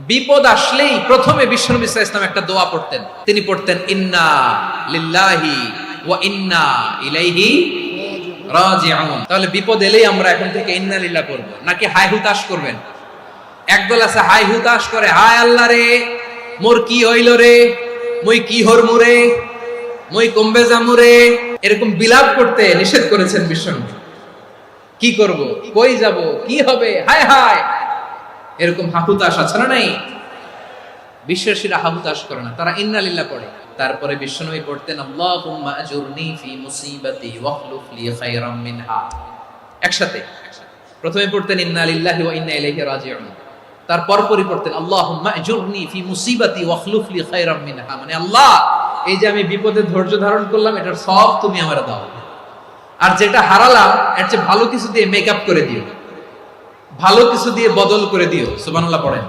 বিপদ আসলেই প্রথমে বিশ্বনবী সাল্লাল্লাহু আলাইহি ওয়াসাল্লাম একটা দোয়া পড়তেন। তিনি পড়তেন ইন্না লিল্লাহি ওয়া ইন্না ইলাইহি রাজিউন। তাহলে বিপদ এলেই আমরা এখন থেকে ইন্না লিল্লাহ পড়ব, নাকি হাই হুতাশ করবেন? একদল আছে হাই হুতাশ করে, হায় আল্লাহ রে মোর কি হইল রে, মই কি হরমু রে, মই কমবে যামু রে, এরকম বিলাপ করতে নিষেধ করেছেন বিশ্বনবী। কি করব, কই যাব, কি হবে, হায় হায়, এরকম হাহুতাশ আছে না? নাই। বিশ্বাসীরা হাহুতাশ করে না, তারা ইন্না লিল্লাহ পড়ে। তারপরে বিশ্বনবী পড়তেন আল্লাহুম্মা আজুরনি ফি মুসিবাতি ওয়াখলুফ লি খায়রাম মিনহা। একসাথে প্রথমে পড়তেন ইন্না লিল্লাহি ওয়া ইন্না ইলাইহি রাজিউন, তারপর পড়তেন আল্লাহুম্মা আজুরনি ফি মুসিবাতি ওয়াখলুফ লি খায়রাম মিনহা, মানে আল্লাহ এই যে আমি বিপদে ধৈর্য ধারণ করলাম এটার সব তুমি আমারে দাও, আর যেটা হারালাম এর চেয়ে ভালো কিছু দিয়ে মেকআপ করে দিও, ভালো কিছু দিয়ে বদল করে দিও। সুবহানাল্লাহ পড়েন।